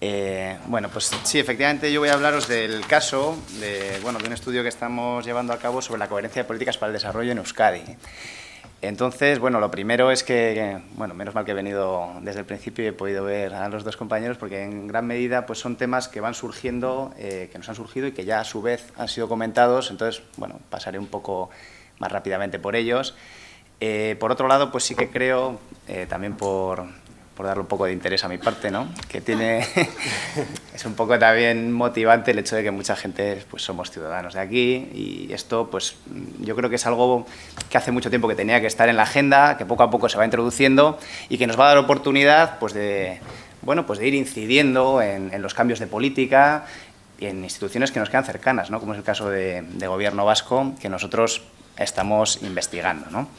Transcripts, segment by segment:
Bueno, pues sí, efectivamente yo voy a hablaros del caso de un estudio que estamos llevando a cabo sobre la coherencia de políticas para el desarrollo en Euskadi. Entonces, bueno, lo primero es que, menos mal que he venido desde el principio y he podido ver a los dos compañeros, porque en gran medida pues son temas que van surgiendo, que nos han surgido y que ya a su vez han sido comentados. Entonces, bueno, pasaré un poco más rápidamente por ellos. Por otro lado, pues sí que creo, también por darle un poco de interés a mi parte, ¿no? Que tiene es un poco también motivante el hecho de que mucha gente pues somos ciudadanos de aquí, y esto pues yo creo que es algo que hace mucho tiempo que tenía que estar en la agenda, que poco a poco se va introduciendo y que nos va a dar oportunidad pues de ir incidiendo en los cambios de política y en instituciones que nos quedan cercanas, ¿no? Como es el caso de Gobierno vasco, que nosotros estamos investigando, ¿no?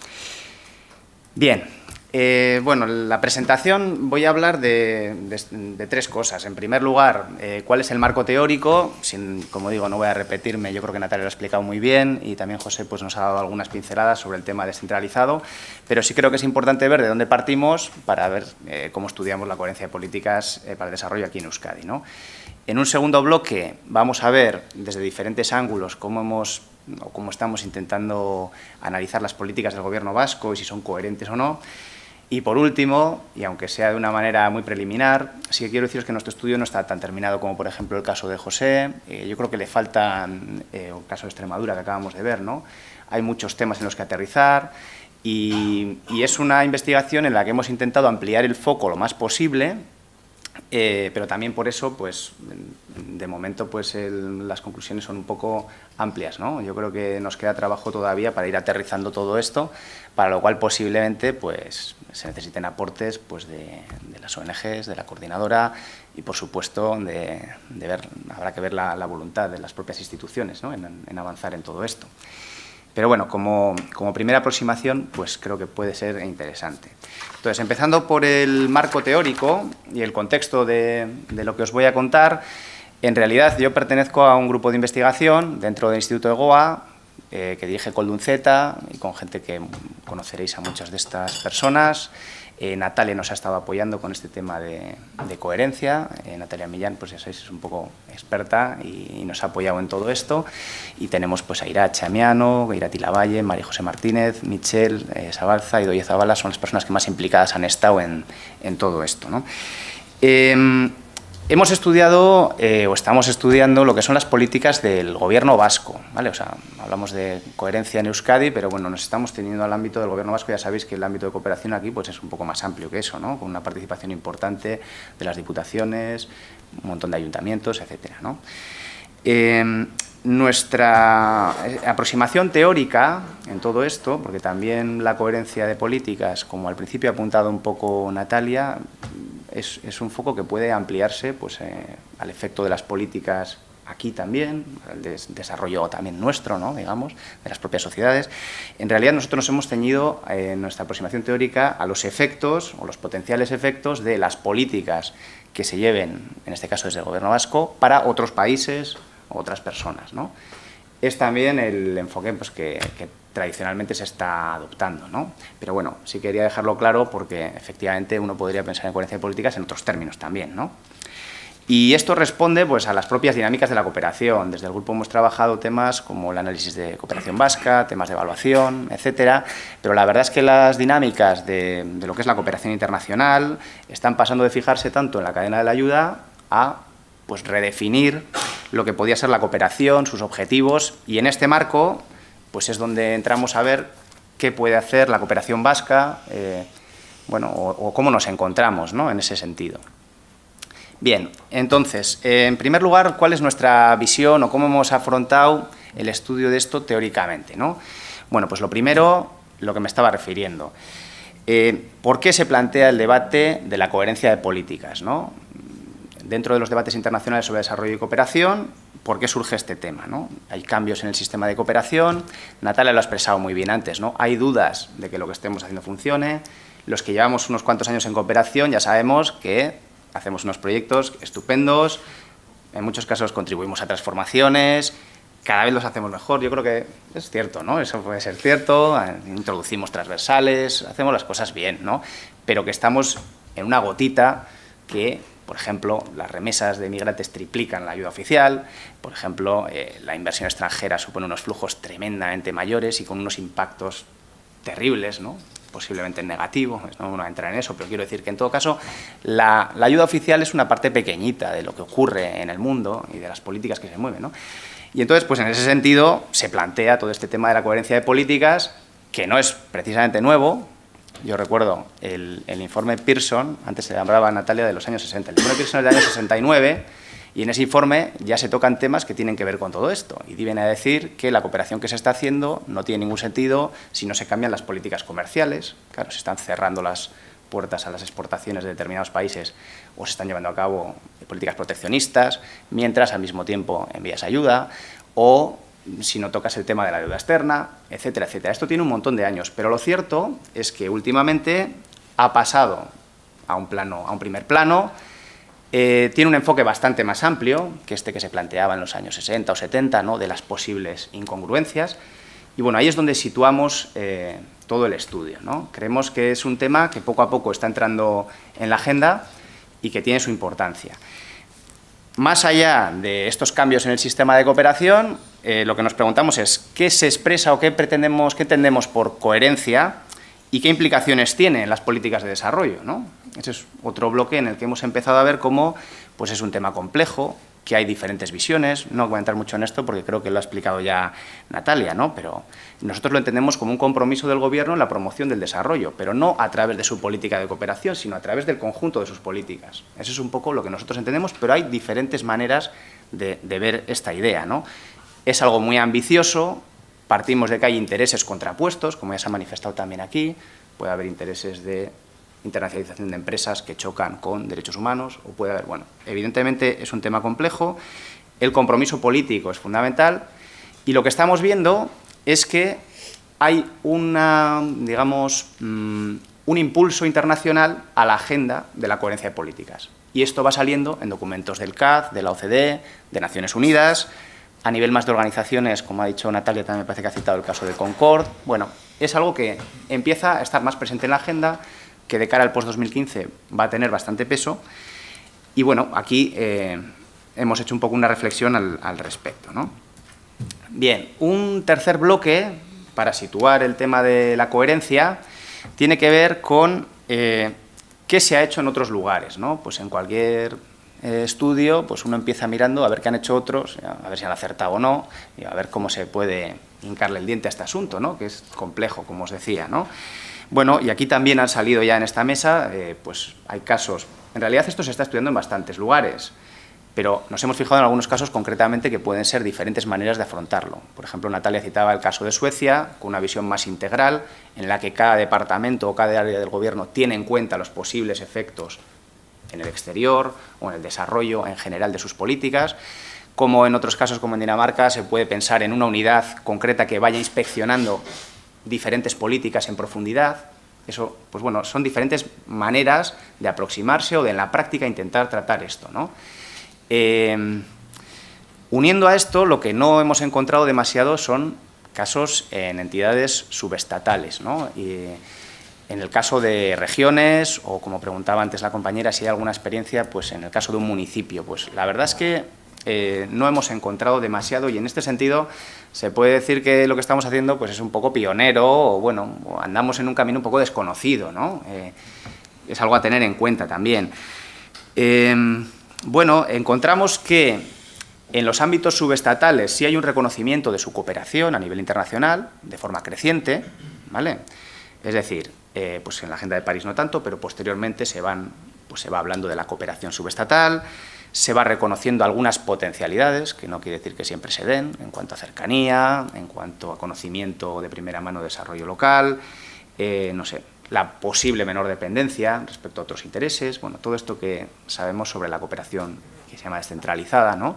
Bien. La presentación voy a hablar de tres cosas. En primer lugar, cuál es el marco teórico. Como digo, no voy a repetirme, yo creo que Natalia lo ha explicado muy bien y también José pues, nos ha dado algunas pinceladas sobre el tema descentralizado, pero sí creo que es importante ver de dónde partimos para ver cómo estudiamos la coherencia de políticas para el desarrollo aquí en Euskadi, ¿no? En un segundo bloque vamos a ver desde diferentes ángulos cómo estamos intentando analizar las políticas del Gobierno vasco y si son coherentes o no. Y por último, y aunque sea de una manera muy preliminar, sí que quiero deciros que nuestro estudio no está tan terminado como, por ejemplo, el caso de José. Yo creo que le faltan, el caso de Extremadura que acabamos de ver, ¿no? Hay muchos temas en los que aterrizar y es una investigación en la que hemos intentado ampliar el foco lo más posible, pero también por eso, pues, de momento, pues, las conclusiones son un poco amplias, ¿no? Yo creo que nos queda trabajo todavía para ir aterrizando todo esto, para lo cual posiblemente, pues, se necesiten aportes, pues, de las ONGs, de la coordinadora y, por supuesto, habrá que ver la voluntad de las propias instituciones, ¿no? en avanzar en todo esto. Pero bueno, como primera aproximación, pues creo que puede ser interesante. Entonces, empezando por el marco teórico y el contexto de lo que os voy a contar, en realidad yo pertenezco a un grupo de investigación dentro del Instituto de Goa, que dirige Koldo Unceta, y con gente que conoceréis a muchas de estas personas. Natalia nos ha estado apoyando con este tema de coherencia. Natalia Millán, pues ya sabéis, es un poco experta y nos ha apoyado en todo esto. Y tenemos pues a Irache Amiano, Irati Lavalle, María José Martínez, Michel Sabalza y Doye Zabala, son las personas que más implicadas han estado en todo esto, ¿no? Hemos estudiado, o estamos estudiando, lo que son las políticas del Gobierno vasco, ¿vale? O sea, hablamos de coherencia en Euskadi, pero bueno, nos estamos teniendo al ámbito del Gobierno vasco. Ya sabéis que el ámbito de cooperación aquí pues es un poco más amplio que eso, ¿no? Con una participación importante de las diputaciones, un montón de ayuntamientos, etcétera, ¿no? Nuestra aproximación teórica en todo esto, porque también la coherencia de políticas, como al principio ha apuntado un poco Natalia, es un foco que puede ampliarse pues, al efecto de las políticas aquí también, el desarrollo también nuestro, ¿no? Digamos, de las propias sociedades. En realidad nosotros nos hemos ceñido en nuestra aproximación teórica a los efectos o los potenciales efectos de las políticas que se lleven, en este caso desde el Gobierno vasco, para otros países o otras personas, ¿no? Es también el enfoque pues, que tradicionalmente se está adoptando, ¿no? Pero bueno, sí quería dejarlo claro porque efectivamente uno podría pensar en coherencia de políticas en otros términos también, ¿no? Y esto responde pues, a las propias dinámicas de la cooperación. Desde el grupo hemos trabajado temas como el análisis de cooperación vasca, temas de evaluación, etcétera, pero la verdad es que las dinámicas de lo que es la cooperación internacional están pasando de fijarse tanto en la cadena de la ayuda a pues, redefinir lo que podía ser la cooperación, sus objetivos, y en este marco pues es donde entramos a ver qué puede hacer la cooperación vasca, o cómo nos encontramos, ¿no? En ese sentido. Bien, entonces, en primer lugar, ¿cuál es nuestra visión o cómo hemos afrontado el estudio de esto teóricamente, ¿no? Bueno, pues lo primero, lo que me estaba refiriendo. ¿Por qué se plantea el debate de la coherencia de políticas, ¿no? Dentro de los debates internacionales sobre desarrollo y cooperación, ¿por qué surge este tema, ¿no? Hay cambios en el sistema de cooperación, Natalia lo ha expresado muy bien antes, ¿no? Hay dudas de que lo que estemos haciendo funcione. Los que llevamos unos cuantos años en cooperación ya sabemos que hacemos unos proyectos estupendos, en muchos casos contribuimos a transformaciones, cada vez los hacemos mejor. Yo creo que es cierto, ¿no? Eso puede ser cierto, introducimos transversales, hacemos las cosas bien, ¿no? Pero que estamos en una gotita que por ejemplo, las remesas de migrantes triplican la ayuda oficial, por ejemplo, la inversión extranjera supone unos flujos tremendamente mayores y con unos impactos terribles, ¿no? Posiblemente en negativo, no voy a entrar en eso, pero quiero decir que en todo caso la ayuda oficial es una parte pequeñita de lo que ocurre en el mundo y de las políticas que se mueven, ¿no? Y entonces, pues en ese sentido, se plantea todo este tema de la coherencia de políticas, que no es precisamente nuevo. Yo recuerdo el informe Pearson, antes se llamaba Natalia, de los años 60. El informe Pearson es del año 69, y en ese informe ya se tocan temas que tienen que ver con todo esto. Y viene a decir que la cooperación que se está haciendo no tiene ningún sentido si no se cambian las políticas comerciales. Claro, se están cerrando las puertas a las exportaciones de determinados países o se están llevando a cabo políticas proteccionistas, mientras al mismo tiempo envías ayuda, o si no tocas el tema de la deuda externa, etcétera, etcétera. Esto tiene un montón de años, pero lo cierto es que últimamente ha pasado a un primer plano. Tiene un enfoque bastante más amplio que este que se planteaba en los años 60 o 70, ¿no?, de las posibles incongruencias. Y bueno, ahí es donde situamos todo el estudio, ¿no? Creemos que es un tema que poco a poco está entrando en la agenda y que tiene su importancia. Más allá de estos cambios en el sistema de cooperación, lo que nos preguntamos es qué se expresa o qué entendemos por coherencia y qué implicaciones tiene en las políticas de desarrollo, ¿no? Ese es otro bloque en el que hemos empezado a ver cómo pues es un tema complejo, que hay diferentes visiones. No voy a entrar mucho en esto porque creo que lo ha explicado ya Natalia, ¿no? Pero nosotros lo entendemos como un compromiso del Gobierno en la promoción del desarrollo, pero no a través de su política de cooperación, sino a través del conjunto de sus políticas. Eso es un poco lo que nosotros entendemos, pero hay diferentes maneras de ver esta idea, ¿no? Es algo muy ambicioso, partimos de que hay intereses contrapuestos, como ya se ha manifestado también aquí, puede haber intereses de internacionalización de empresas que chocan con derechos humanos, o puede haber, bueno, evidentemente es un tema complejo, el compromiso político es fundamental, y lo que estamos viendo es que hay digamos, un impulso internacional a la agenda de la coherencia de políticas. Y esto va saliendo en documentos del CAD, de la OCDE, de Naciones Unidas, a nivel más de organizaciones, como ha dicho Natalia, también me parece que ha citado el caso de Concord. Bueno, es algo que empieza a estar más presente en la agenda, que de cara al post-2015 va a tener bastante peso. Y bueno, aquí hemos hecho un poco una reflexión al respecto, ¿no? Bien, un tercer bloque, para situar el tema de la coherencia, tiene que ver con qué se ha hecho en otros lugares, ¿no? Pues en cualquier estudio, pues uno empieza mirando a ver qué han hecho otros, a ver si han acertado o no, y a ver cómo se puede hincarle el diente a este asunto, ¿no?, que es complejo, como os decía, ¿no? Bueno, y aquí también han salido ya en esta mesa, pues hay casos, en realidad esto se está estudiando en bastantes lugares, pero nos hemos fijado en algunos casos concretamente que pueden ser diferentes maneras de afrontarlo. Por ejemplo, Natalia citaba el caso de Suecia, con una visión más integral, en la que cada departamento o cada área del Gobierno tiene en cuenta los posibles efectos en el exterior o en el desarrollo en general de sus políticas, como en otros casos, como en Dinamarca, se puede pensar en una unidad concreta que vaya inspeccionando diferentes políticas en profundidad. Eso, pues bueno, son diferentes maneras de aproximarse o de en la práctica intentar tratar esto, ¿no? Uniendo a esto, lo que no hemos encontrado demasiado son casos en entidades subestatales, ¿no? Y en el caso de regiones, o como preguntaba antes la compañera, si hay alguna experiencia, pues en el caso de un municipio, pues la verdad es que no hemos encontrado demasiado, y en este sentido se puede decir que lo que estamos haciendo pues es un poco pionero, o bueno, andamos en un camino un poco desconocido, ¿no? Es algo a tener en cuenta también. Bueno, encontramos que en los ámbitos subestatales sí hay un reconocimiento de su cooperación a nivel internacional de forma creciente, ¿vale? Es decir, pues en la Agenda de París no tanto, pero posteriormente se va hablando de la cooperación subestatal, se va reconociendo algunas potencialidades, que no quiere decir que siempre se den, en cuanto a cercanía, en cuanto a conocimiento de primera mano de desarrollo local, no sé, la posible menor dependencia respecto a otros intereses, bueno, todo esto que sabemos sobre la cooperación que se llama descentralizada, ¿no?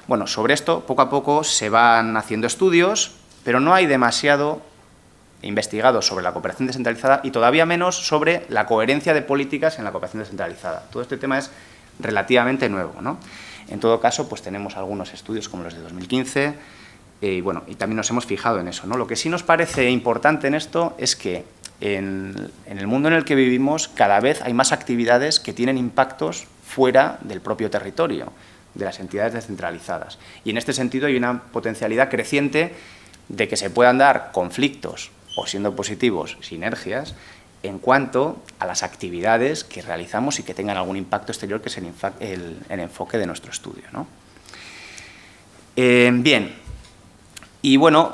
Bueno, sobre esto, poco a poco, se van haciendo estudios, pero no hay demasiado investigado sobre la cooperación descentralizada y todavía menos sobre la coherencia de políticas en la cooperación descentralizada. Todo este tema es relativamente nuevo, ¿no? En todo caso, pues tenemos algunos estudios como los de 2015 y bueno, y también nos hemos fijado en eso, ¿no? Lo que sí nos parece importante en esto es que en el mundo en el que vivimos cada vez hay más actividades que tienen impactos fuera del propio territorio, de las entidades descentralizadas. Y en este sentido hay una potencialidad creciente de que se puedan dar conflictos, o siendo positivos, sinergias, en cuanto a las actividades que realizamos y que tengan algún impacto exterior, que es el enfoque de nuestro estudio, ¿no? Bien, y bueno,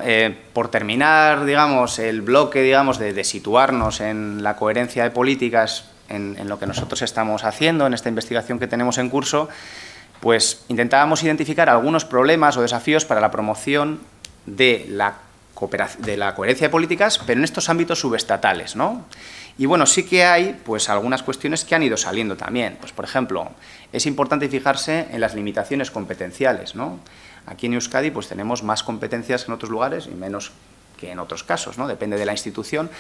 por terminar, digamos, el bloque, digamos, de situarnos en la coherencia de políticas, en lo que nosotros estamos haciendo, en esta investigación que tenemos en curso, pues intentábamos identificar algunos problemas o desafíos para la promoción de la coherencia de políticas, pero en estos ámbitos subestatales, ¿no? Y bueno, sí que hay pues algunas cuestiones que han ido saliendo también. Pues, por ejemplo, es importante fijarse en las limitaciones competenciales, ¿no? Aquí en Euskadi pues tenemos más competencias que en otros lugares y menos que en otros casos, ¿no? Depende de la institución.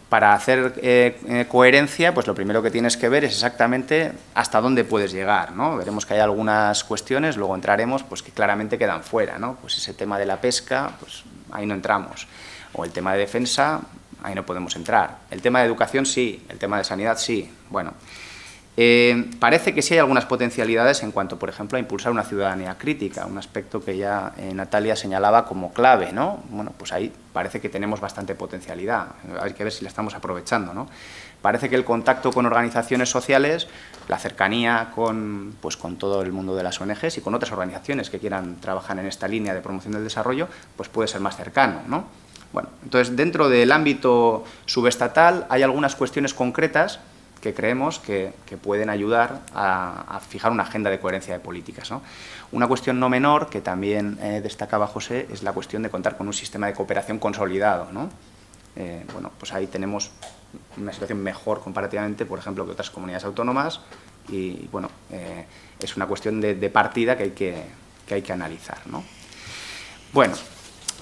Para hacer coherencia, pues lo primero que tienes que ver es exactamente hasta dónde puedes llegar, ¿no? Veremos que hay algunas cuestiones, luego entraremos, pues que claramente quedan fuera, ¿no? Pues ese tema de la pesca, pues ahí no entramos. O el tema de defensa, ahí no podemos entrar. El tema de educación sí, el tema de sanidad sí. Bueno, parece que sí hay algunas potencialidades en cuanto, por ejemplo, a impulsar una ciudadanía crítica, un aspecto que ya Natalia señalaba como clave, ¿no? Bueno, pues ahí parece que tenemos bastante potencialidad, hay que ver si la estamos aprovechando, ¿no? Parece que el contacto con organizaciones sociales, la cercanía con todo el mundo de las ONGs y con otras organizaciones que quieran trabajar en esta línea de promoción del desarrollo, pues puede ser más cercano, ¿no? Bueno, entonces, dentro del ámbito subestatal hay algunas cuestiones concretas que creemos que pueden ayudar a fijar una agenda de coherencia de políticas, ¿no? Una cuestión no menor, que también destacaba José, es la cuestión de contar con un sistema de cooperación consolidado, ¿no? Bueno, pues ahí tenemos una situación mejor comparativamente, por ejemplo, que otras comunidades autónomas y, bueno, es una cuestión de partida que hay que analizar, ¿no? Bueno,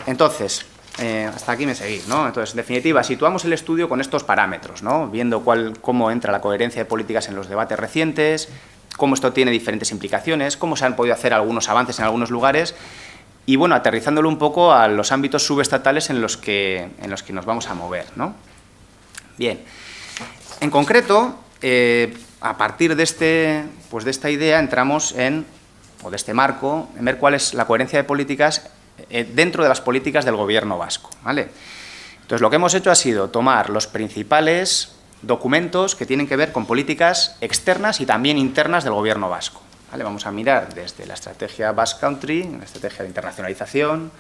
entonces, hasta aquí me seguís, ¿no? Entonces, en definitiva, situamos el estudio con estos parámetros, ¿no? Viendo cómo entra la coherencia de políticas en los debates recientes, cómo esto tiene diferentes implicaciones, cómo se han podido hacer algunos avances en algunos lugares y, bueno, aterrizándolo un poco a los ámbitos subestatales en los que nos vamos a mover, ¿no? Bien, en concreto, a partir de esta idea entramos de este marco, en ver cuál es la coherencia de políticas dentro de las políticas del Gobierno vasco, ¿vale? Entonces, lo que hemos hecho ha sido tomar los principales documentos que tienen que ver con políticas externas y también internas del Gobierno vasco, ¿vale? Vamos a mirar desde la estrategia Basque Country, la estrategia de internacionalización,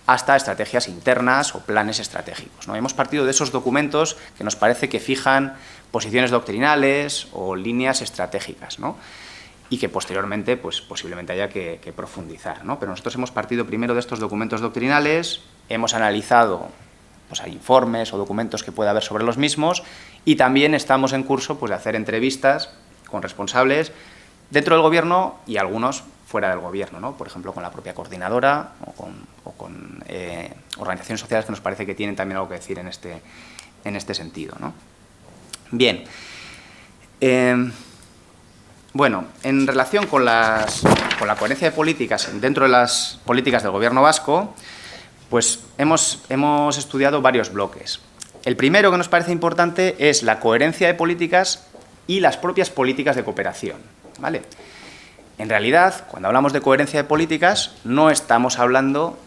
hasta estrategias internas o planes estratégicos, ¿no? Hemos partido de esos documentos que nos parece que fijan posiciones doctrinales o líneas estratégicas, ¿no? Y que posteriormente, pues posiblemente haya que profundizar, ¿no? Pero nosotros hemos partido primero de estos documentos doctrinales, hemos analizado pues, hay informes o documentos que pueda haber sobre los mismos y también estamos en curso pues, de hacer entrevistas con responsables dentro del Gobierno y algunos fuera del Gobierno, ¿no? Por ejemplo, con la propia coordinadora o con organizaciones sociales que nos parece que tienen también algo que decir en este sentido, ¿no? Bien. Bueno, en relación con la coherencia de políticas dentro de las políticas del Gobierno vasco, pues hemos estudiado varios bloques. El primero que nos parece importante es la coherencia de políticas y las propias políticas de cooperación, ¿vale? En realidad, cuando hablamos de coherencia de políticas, no estamos hablando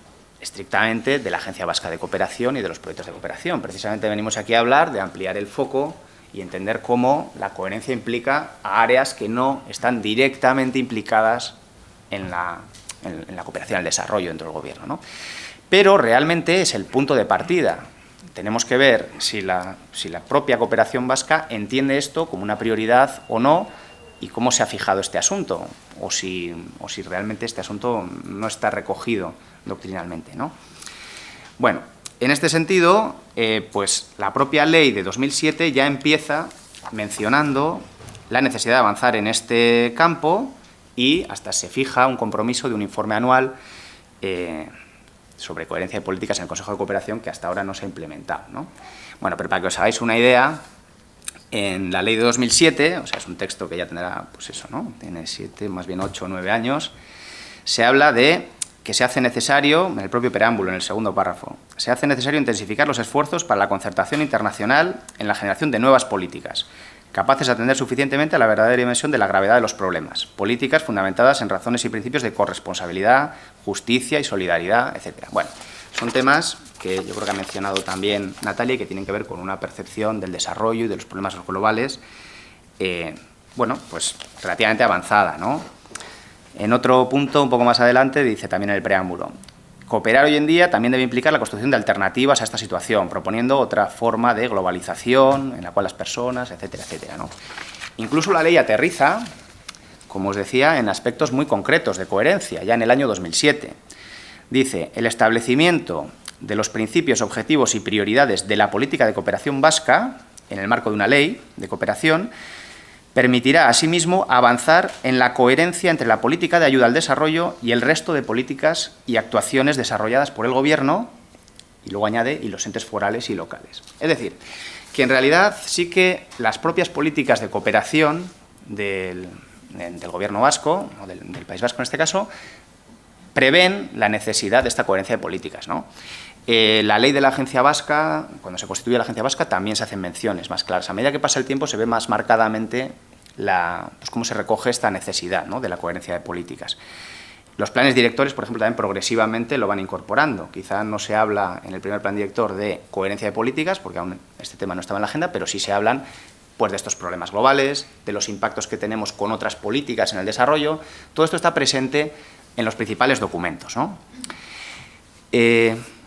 estrictamente de la Agencia Vasca de Cooperación y de los proyectos de cooperación. Precisamente venimos aquí a hablar de ampliar el foco y entender cómo la coherencia implica a áreas que no están directamente implicadas en la cooperación al desarrollo dentro del Gobierno, ¿no? Pero realmente es el punto de partida. Tenemos que ver si la propia cooperación vasca entiende esto como una prioridad o no y cómo se ha fijado este asunto o si realmente este asunto no está recogido doctrinalmente, ¿no? Bueno, en este sentido, pues la propia ley de 2007 ya empieza mencionando la necesidad de avanzar en este campo y hasta se fija un compromiso de un informe anual sobre coherencia de políticas en el Consejo de Cooperación que hasta ahora no se ha implementado, ¿no? Bueno, pero para que os hagáis una idea, en la ley de 2007, o sea, es un texto que ya tendrá, pues eso, ¿no? Tiene 7, más bien 8 o 9 años, se habla de que se hace necesario, en el propio preámbulo, en el segundo párrafo, se hace necesario intensificar los esfuerzos para la concertación internacional en la generación de nuevas políticas, capaces de atender suficientemente a la verdadera dimensión de la gravedad de los problemas, políticas fundamentadas en razones y principios de corresponsabilidad, justicia y solidaridad, etc. Bueno, son temas que yo creo que ha mencionado también Natalia y que tienen que ver con una percepción del desarrollo y de los problemas globales, bueno, pues relativamente avanzada, ¿no? En otro punto, un poco más adelante, dice también en el preámbulo: cooperar hoy en día también debe implicar la construcción de alternativas a esta situación, proponiendo otra forma de globalización en la cual las personas, etcétera, etcétera, ¿no? Incluso la ley aterriza, como os decía, en aspectos muy concretos de coherencia, ya en el año 2007. Dice: el establecimiento de los principios, objetivos y prioridades de la política de cooperación vasca, en el marco de una ley de cooperación, permitirá asimismo avanzar en la coherencia entre la política de ayuda al desarrollo y el resto de políticas y actuaciones desarrolladas por el Gobierno, y luego añade, y los entes forales y locales. Es decir, que en realidad sí que las propias políticas de cooperación del Gobierno vasco, o del País Vasco en este caso, prevén la necesidad de esta coherencia de políticas, ¿no? La ley de la Agencia Vasca, cuando se constituye la Agencia Vasca, también se hacen menciones más claras. A medida que pasa el tiempo se ve más marcadamente pues cómo se recoge esta necesidad, ¿no?, de la coherencia de políticas. Los planes directores, por ejemplo, también progresivamente lo van incorporando. Quizá no se habla en el primer plan director de coherencia de políticas, porque aún este tema no estaba en la agenda, pero sí se hablan, pues, de estos problemas globales, de los impactos que tenemos con otras políticas en el desarrollo. Todo esto está presente en los principales documentos, ¿no?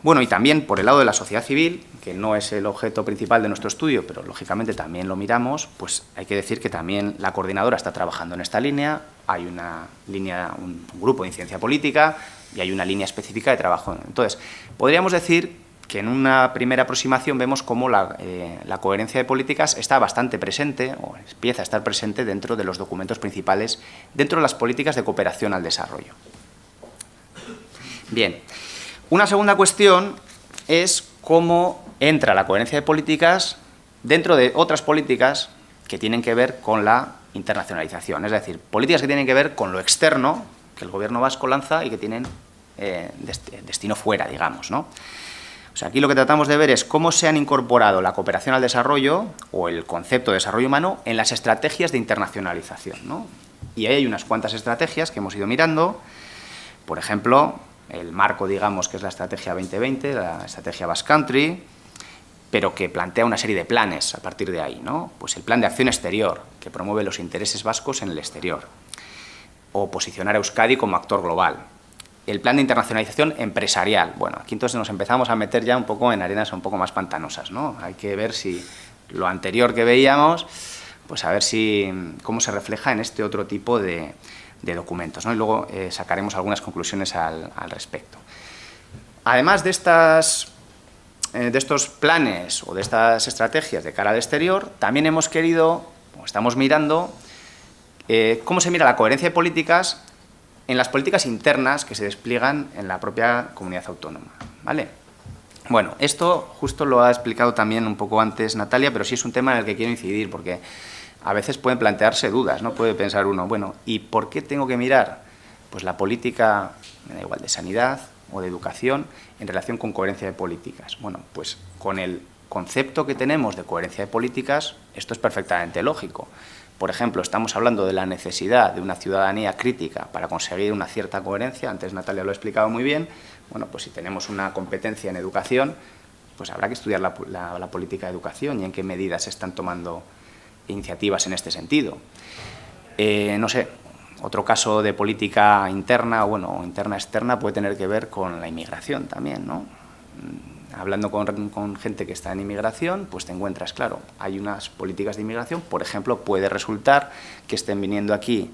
Bueno, y también por el lado de la sociedad civil, que no es el objeto principal de nuestro estudio, pero lógicamente también lo miramos, pues hay que decir que también la coordinadora está trabajando en esta línea. Hay una línea, un grupo de incidencia política y hay una línea específica de trabajo. Entonces, podríamos decir que en una primera aproximación vemos cómo la coherencia de políticas está bastante presente, o empieza a estar presente dentro de los documentos principales, dentro de las políticas de cooperación al desarrollo. Bien. Una segunda cuestión es cómo entra la coherencia de políticas dentro de otras políticas que tienen que ver con la internacionalización, es decir, políticas que tienen que ver con lo externo que el Gobierno vasco lanza y que tienen destino fuera, digamos, ¿no? O sea, aquí lo que tratamos de ver es cómo se han incorporado la cooperación al desarrollo o el concepto de desarrollo humano en las estrategias de internacionalización, ¿no? Y ahí hay unas cuantas estrategias que hemos ido mirando. Por ejemplo, el marco, digamos, que es la Estrategia 2020, la Estrategia Basque Country, pero que plantea una serie de planes a partir de ahí, ¿no? Pues el Plan de Acción Exterior, que promueve los intereses vascos en el exterior, o posicionar a Euskadi como actor global. El Plan de Internacionalización Empresarial. Bueno, aquí entonces nos empezamos a meter ya un poco en arenas un poco más pantanosas, ¿no? Hay que ver si lo anterior que veíamos, pues a ver cómo se refleja en este otro tipo de documentos, ¿no? Y luego sacaremos algunas conclusiones al respecto. Además de estos planes o de estas estrategias de cara al exterior, también hemos querido, o estamos mirando, cómo se mira la coherencia de políticas en las políticas internas que se despliegan en la propia comunidad autónoma, ¿vale? Bueno, esto justo lo ha explicado también un poco antes Natalia, pero sí es un tema en el que quiero incidir, porque a veces pueden plantearse dudas, ¿no? Puede pensar uno, bueno, ¿y por qué tengo que mirar, pues, la política, me da igual, de sanidad o de educación en relación con coherencia de políticas? Bueno, pues con el concepto que tenemos de coherencia de políticas, esto es perfectamente lógico. Por ejemplo, estamos hablando de la necesidad de una ciudadanía crítica para conseguir una cierta coherencia. Antes Natalia lo ha explicado muy bien. Bueno, pues si tenemos una competencia en educación, pues habrá que estudiar la política de educación y en qué medidas se están tomando iniciativas en este sentido. No sé, otro caso de política interna, o interna-externa, puede tener que ver con la inmigración también, ¿no? Hablando con gente que está en inmigración, pues te encuentras, claro, hay unas políticas de inmigración. Por ejemplo, puede resultar que estén viniendo aquí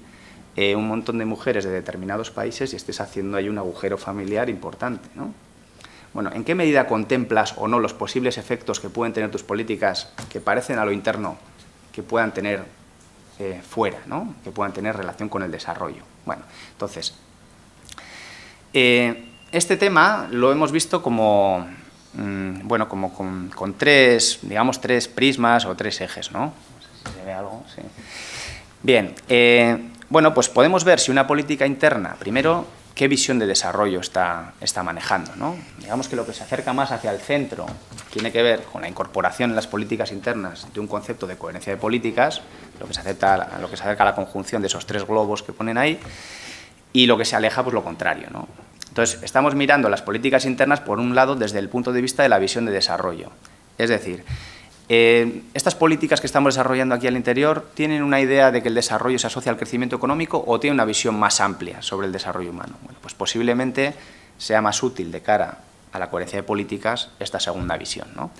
un montón de mujeres de determinados países y estés haciendo ahí un agujero familiar importante, ¿no? Bueno, ¿en qué medida contemplas o no los posibles efectos que pueden tener tus políticas que parecen a lo interno, que puedan tener fuera, ¿no? Que puedan tener relación con el desarrollo? Bueno, entonces, este tema lo hemos visto como, bueno, como con tres, digamos, tres prismas o tres ejes, ¿no? No sé si se ve algo, sí. Bien, bueno, pues podemos ver si una política interna, primero, qué visión de desarrollo está manejando, ¿no? Digamos que lo que se acerca más hacia el centro tiene que ver con la incorporación en las políticas internas de un concepto de coherencia de políticas, lo que se acerca a la conjunción de esos tres globos que ponen ahí, y lo que se aleja, pues lo contrario, ¿no? Entonces, estamos mirando las políticas internas, por un lado, desde el punto de vista de la visión de desarrollo. Es decir, estas políticas que estamos desarrollando aquí al interior, ¿tienen una idea de que el desarrollo se asocia al crecimiento económico o tienen una visión más amplia sobre el desarrollo humano? Bueno, pues posiblemente sea más útil de cara a la coherencia de políticas esta segunda visión, ¿no?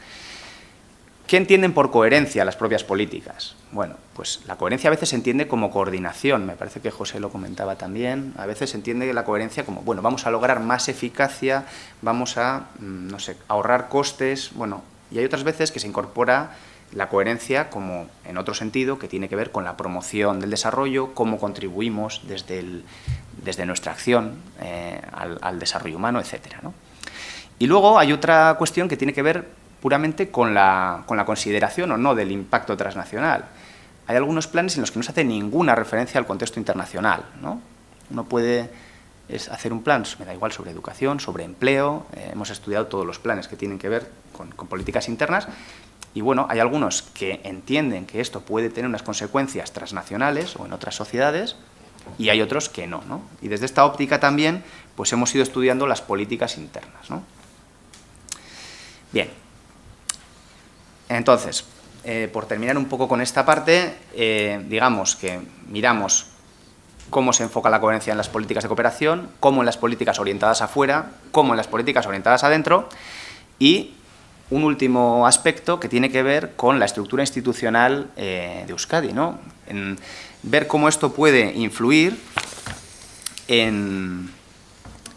¿Qué entienden por coherencia las propias políticas? Bueno, pues la coherencia a veces se entiende como coordinación, me parece que José lo comentaba también, a veces se entiende la coherencia como, bueno, vamos a lograr más eficacia, vamos a, no sé, ahorrar costes, bueno, y hay otras veces que se incorpora la coherencia como en otro sentido, que tiene que ver con la promoción del desarrollo, cómo contribuimos desde nuestra acción al desarrollo humano, etcétera, ¿no? Y luego hay otra cuestión que tiene que ver puramente con la consideración o no del impacto transnacional. Hay algunos planes en los que no se hace ninguna referencia al contexto internacional, ¿no? Uno puede hacer un plan, me da igual, sobre educación, sobre empleo, hemos estudiado todos los planes que tienen que ver con políticas internas, y bueno, hay algunos que entienden que esto puede tener unas consecuencias transnacionales o en otras sociedades, y hay otros que no, ¿no? Y desde esta óptica también, pues hemos ido estudiando las políticas internas, ¿no? Bien. Entonces, por terminar un poco con esta parte, digamos que miramos cómo se enfoca la coherencia en las políticas de cooperación, cómo en las políticas orientadas afuera, cómo en las políticas orientadas adentro, y un último aspecto que tiene que ver con la estructura institucional de Euskadi, ¿no? En ver cómo esto puede influir en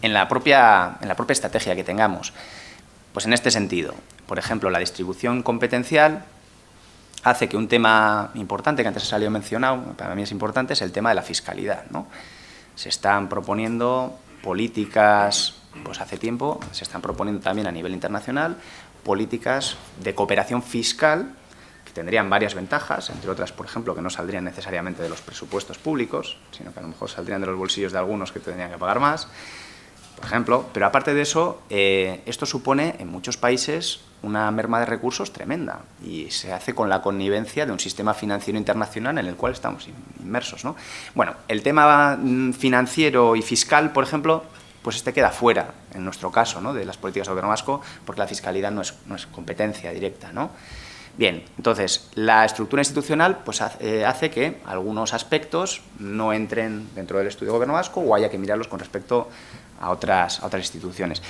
la propia estrategia que tengamos. Pues en este sentido, por ejemplo, la distribución competencial hace que un tema importante, que antes se salió mencionado, para mí es importante, es el tema de la fiscalidad, ¿no? Se están proponiendo políticas, pues hace tiempo, se están proponiendo también a nivel internacional, políticas de cooperación fiscal que tendrían varias ventajas, entre otras, por ejemplo, que no saldrían necesariamente de los presupuestos públicos, sino que a lo mejor saldrían de los bolsillos de algunos que tendrían que pagar más, por ejemplo, pero aparte de eso, esto supone en muchos países una merma de recursos tremenda y se hace con la connivencia de un sistema financiero internacional en el cual estamos inmersos, ¿no? Bueno, el tema financiero y fiscal, por ejemplo, pues este queda fuera, en nuestro caso, ¿no?, de las políticas del Gobierno vasco, porque la fiscalidad no es competencia directa, ¿no? Bien, entonces, la estructura institucional pues, hace que algunos aspectos no entren dentro del estudio del Gobierno vasco o haya que mirarlos con respecto a otras instituciones.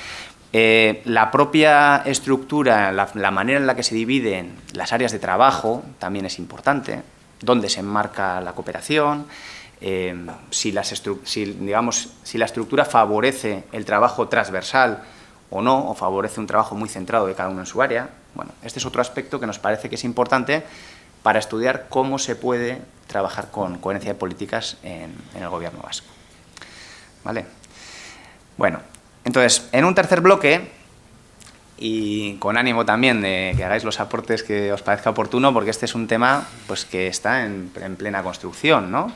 La propia estructura, la manera en la que se dividen las áreas de trabajo también es importante, dónde se enmarca la cooperación, si la estructura favorece el trabajo transversal o no, o favorece un trabajo muy centrado de cada uno en su área. Bueno, este es otro aspecto que nos parece que es importante para estudiar cómo se puede trabajar con coherencia de políticas en el Gobierno vasco. ¿Vale? Bueno, entonces, en un tercer bloque, y con ánimo también de que hagáis los aportes que os parezca oportuno, porque este es un tema pues, que está en plena construcción, ¿no?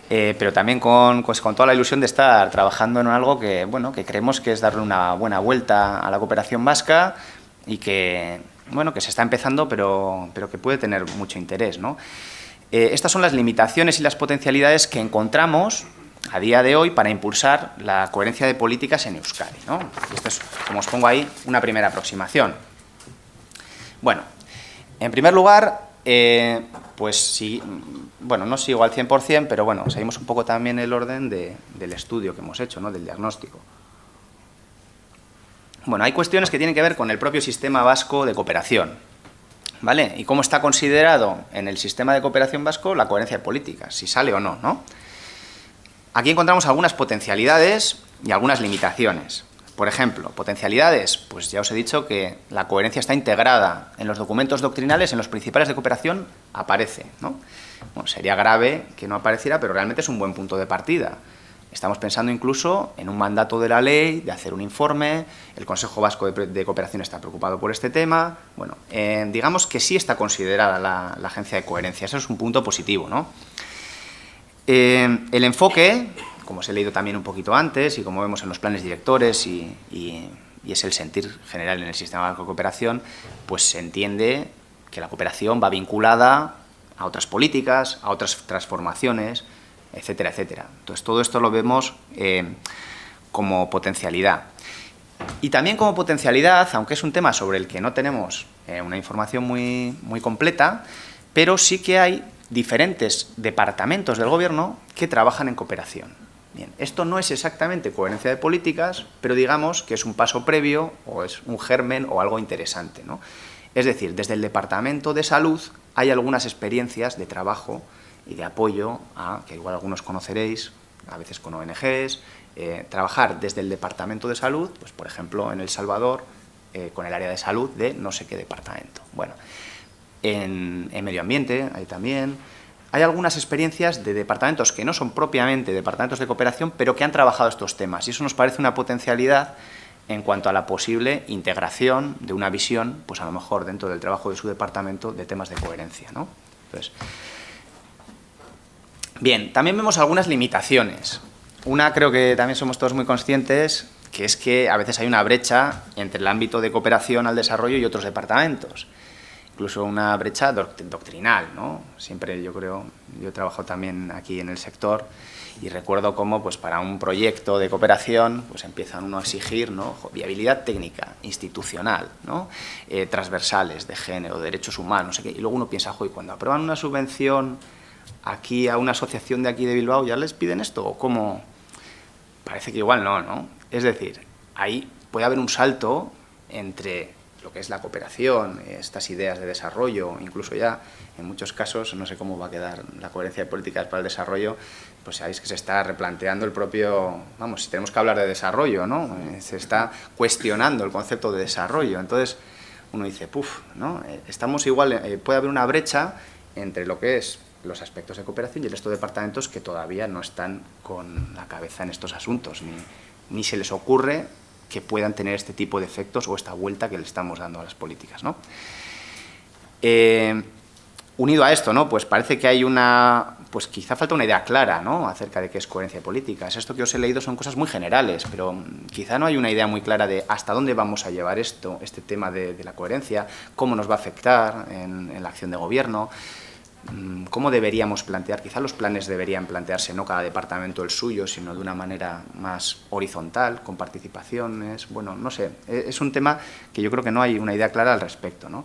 Pero también con toda la ilusión de estar trabajando en algo que, bueno, que creemos que es darle una buena vuelta a la cooperación vasca y que, bueno, que se está empezando, pero que puede tener mucho interés, ¿no? Estas son las limitaciones y las potencialidades que encontramos a día de hoy para impulsar la coherencia de políticas en Euskadi, ¿no? Esto es, como os pongo ahí, una primera aproximación. Bueno, en primer lugar, pues sí, bueno, no sigo al 100%, pero bueno, seguimos un poco también el orden del estudio que hemos hecho, ¿no?, del diagnóstico. Bueno, hay cuestiones que tienen que ver con el propio sistema vasco de cooperación, ¿vale? Y cómo está considerado en el sistema de cooperación vasco la coherencia de políticas, si sale o no, ¿no? Aquí encontramos algunas potencialidades y algunas limitaciones. Por ejemplo, potencialidades, pues ya os he dicho que la coherencia está integrada en los documentos doctrinales, en los principales de cooperación, aparece, ¿no? Bueno, sería grave que no apareciera, pero realmente es un buen punto de partida. Estamos pensando incluso en un mandato de la ley, de hacer un informe, el Consejo Vasco de Cooperación está preocupado por este tema. Bueno, digamos que sí está considerada la agencia de coherencia, eso es un punto positivo, ¿no? El enfoque, como os he leído también un poquito antes y como vemos en los planes directores y es el sentir general en el sistema de cooperación, pues se entiende que la cooperación va vinculada a otras políticas, a otras transformaciones, etcétera, etcétera. Entonces, todo esto lo vemos como potencialidad. Y también como potencialidad, aunque es un tema sobre el que no tenemos una información muy completa, pero sí que hay diferentes departamentos del Gobierno que trabajan en cooperación. Bien, esto no es exactamente coherencia de políticas, pero digamos que es un paso previo o es un germen o algo interesante, ¿no? Es decir, desde el Departamento de Salud hay algunas experiencias de trabajo y de apoyo a, que igual algunos conoceréis, a veces con ONGs, trabajar desde el Departamento de Salud, pues por ejemplo en El Salvador, con el área de salud de no sé qué departamento. Bueno, en medio ambiente hay también. Hay algunas experiencias de departamentos que no son propiamente departamentos de cooperación, pero que han trabajado estos temas. Y eso nos parece una potencialidad en cuanto a la posible integración de una visión, pues a lo mejor dentro del trabajo de su departamento, de temas de coherencia, ¿no? Entonces, bien, también vemos algunas limitaciones. Una creo que también somos todos muy conscientes, que es que a veces hay una brecha entre el ámbito de cooperación al desarrollo y otros departamentos. Incluso una brecha doctrinal, ¿no? Siempre yo he trabajado también aquí en el sector y recuerdo cómo pues, para un proyecto de cooperación pues empiezan uno a exigir, ¿no? Viabilidad técnica, institucional, ¿no? Transversales, de género, derechos humanos, no sé qué, y luego uno piensa, y cuando aprueban una subvención aquí a una asociación de aquí de Bilbao, ¿ya les piden esto? ¿O cómo? Parece que igual no, ¿no? Es decir, ahí puede haber un salto entre lo que es la cooperación, estas ideas de desarrollo, incluso ya en muchos casos, no sé cómo va a quedar la coherencia de políticas para el desarrollo, pues sabéis que se está replanteando el propio, vamos, si tenemos que hablar de desarrollo, ¿no? Se está cuestionando el concepto de desarrollo. Entonces uno dice, ¿no? Estamos igual, puede haber una brecha entre lo que es los aspectos de cooperación y el resto de departamentos que todavía no están con la cabeza en estos asuntos, ni se les ocurre que puedan tener este tipo de efectos o esta vuelta que le estamos dando a las políticas, ¿no? Unido a esto, ¿no? Pues parece que hay pues quizá falta una idea clara, ¿no? Acerca de qué es coherencia de políticas. Esto que os he leído son cosas muy generales, pero quizá no hay una idea muy clara de hasta dónde vamos a llevar este tema de la coherencia, cómo nos va a afectar en la acción de gobierno. ¿Cómo deberíamos plantear? Quizá los planes deberían plantearse no cada departamento el suyo, sino de una manera más horizontal, con participaciones. Bueno, no sé, es un tema que yo creo que no hay una idea clara al respecto, ¿no?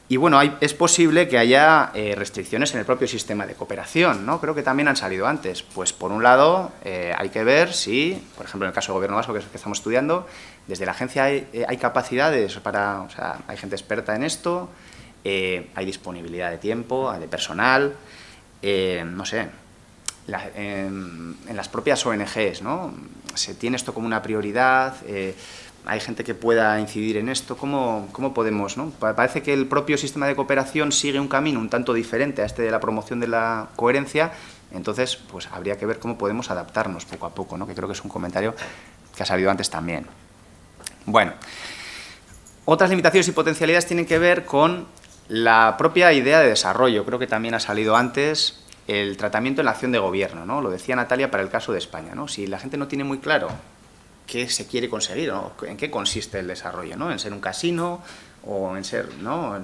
Y bueno, es posible que haya restricciones en el propio sistema de cooperación, ¿no? Creo que también han salido antes. Pues por un lado, hay que ver si, por ejemplo, en el caso del Gobierno vasco, que es el que estamos estudiando, desde la agencia hay capacidades para, o sea, hay gente experta en esto. Hay disponibilidad de tiempo, de personal, no sé, en las propias ONGs, ¿no? Se tiene esto como una prioridad, hay gente que pueda incidir en esto, ¿cómo podemos, ¿no? Parece que el propio sistema de cooperación sigue un camino un tanto diferente a este de la promoción de la coherencia, entonces pues habría que ver cómo podemos adaptarnos poco a poco, ¿no? Que creo que es un comentario que ha salido antes también. Bueno, otras limitaciones y potencialidades tienen que ver con la propia idea de desarrollo. Creo que también ha salido antes el tratamiento en la acción de gobierno, ¿no? Lo decía Natalia para el caso de España, ¿no? Si la gente no tiene muy claro qué se quiere conseguir, ¿no? En qué consiste el desarrollo, ¿no? En ser un casino o en ser, ¿no?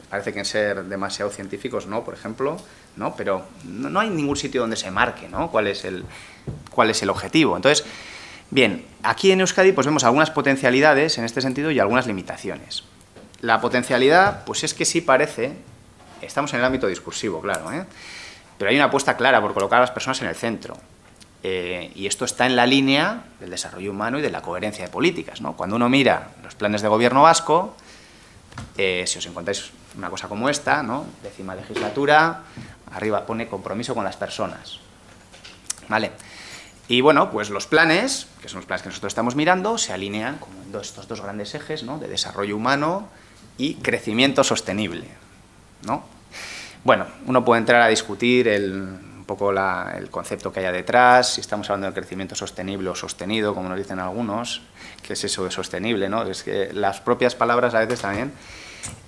Parece que en ser demasiado científicos, ¿no? Por ejemplo, ¿no? Pero no hay ningún sitio donde se marque, ¿no? ¿Cuál es el objetivo? Entonces, bien, aquí en Euskadi pues vemos algunas potencialidades en este sentido y algunas limitaciones. La potencialidad, pues es que sí parece, estamos en el ámbito discursivo, claro, pero hay una apuesta clara por colocar a las personas en el centro. Y esto está en la línea del desarrollo humano y de la coherencia de políticas, ¿no? Cuando uno mira los planes de gobierno vasco, si os encontráis una cosa como esta, ¿no? 10ª legislatura, arriba pone compromiso con las personas, ¿vale? Y bueno, pues los planes, que son los planes que nosotros estamos mirando, se alinean como en estos dos grandes ejes, ¿no? De desarrollo humano y crecimiento sostenible, ¿no? Bueno, uno puede entrar a discutir un poco el concepto que haya detrás, si estamos hablando del crecimiento sostenible o sostenido, como nos dicen algunos, ¿qué es eso de sostenible, no? Es que las propias palabras a veces también.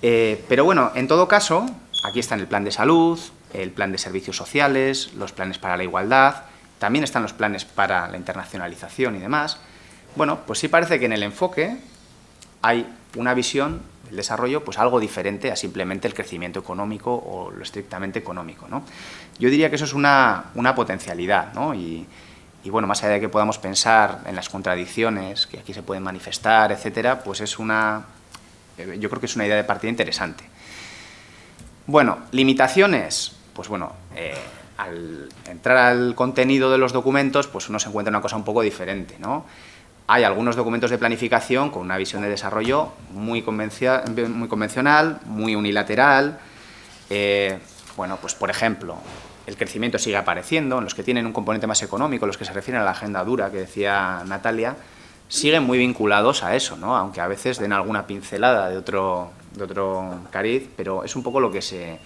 Pero bueno, en todo caso, aquí están el plan de salud, el plan de servicios sociales, los planes para la igualdad, también están los planes para la internacionalización y demás. Bueno, pues sí parece que en el enfoque hay una visión del desarrollo pues algo diferente a simplemente el crecimiento económico o lo estrictamente económico, ¿no? Yo diría que eso es una potencialidad, ¿no? Y bueno, más allá de que podamos pensar en las contradicciones que aquí se pueden manifestar, etcétera, pues es yo creo que es una idea de partida interesante. Bueno, limitaciones, pues bueno, al entrar al contenido de los documentos, pues uno se encuentra una cosa un poco diferente, ¿no? Hay algunos documentos de planificación con una visión de desarrollo muy convencional, muy unilateral. Bueno, pues por ejemplo, el crecimiento sigue apareciendo, en los que tienen un componente más económico, los que se refieren a la agenda dura que decía Natalia, siguen muy vinculados a eso, ¿no? Aunque a veces den alguna pincelada de otro cariz, pero es un poco lo que se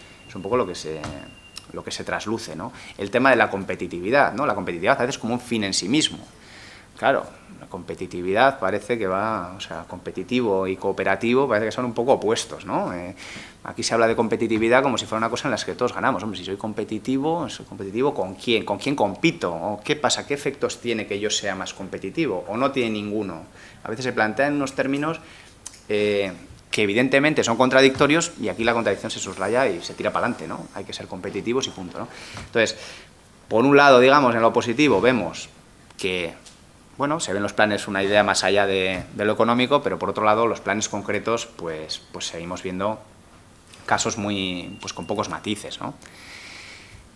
trasluce, ¿no? El tema de la competitividad, ¿no? La competitividad a veces como un fin en sí mismo. Claro, la competitividad parece que va, o sea, competitivo y cooperativo parece que son un poco opuestos, ¿no? Aquí se habla de competitividad como si fuera una cosa en la que todos ganamos. Hombre, si soy competitivo ¿con quién? ¿Con quién compito? ¿O qué pasa? ¿Qué efectos tiene que yo sea más competitivo? ¿O no tiene ninguno? A veces se plantean unos términos que evidentemente son contradictorios y aquí la contradicción se soslaya y se tira para adelante, ¿no? Hay que ser competitivos y punto, ¿no? Entonces, por un lado, digamos, en lo positivo vemos que, bueno, se ven los planes una idea más allá de lo económico, pero por otro lado, los planes concretos, pues seguimos viendo casos con pocos matices, ¿no?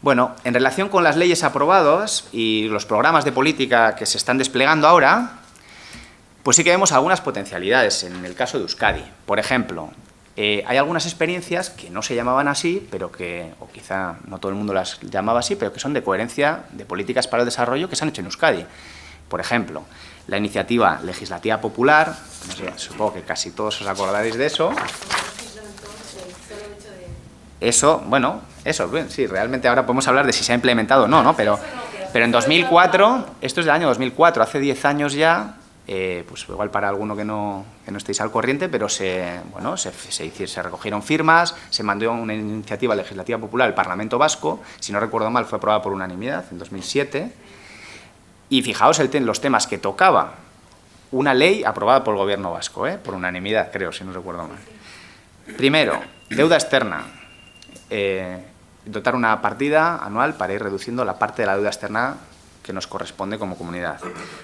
Bueno, en relación con las leyes aprobadas y los programas de política que se están desplegando ahora, pues sí que vemos algunas potencialidades en el caso de Euskadi. Por ejemplo, hay algunas experiencias que no se llamaban así, pero que, o quizá no todo el mundo las llamaba así, pero que son de coherencia de políticas para el desarrollo que se han hecho en Euskadi. Por ejemplo, la iniciativa legislativa popular, no sé, supongo que casi todos os acordaréis de eso. Eso, bueno, sí, realmente ahora podemos hablar de si se ha implementado o no, ¿no? Pero en 2004, esto es del año 2004, hace 10 años ya, pues igual para alguno que no estéis al corriente, pero se recogieron firmas, se mandó una iniciativa legislativa popular al Parlamento Vasco, si no recuerdo mal fue aprobada por unanimidad en 2007, y fijaos los temas que tocaba, una ley aprobada por el gobierno vasco, por unanimidad creo, si no recuerdo mal. Primero, deuda externa, dotar una partida anual para ir reduciendo la parte de la deuda externa que nos corresponde como comunidad.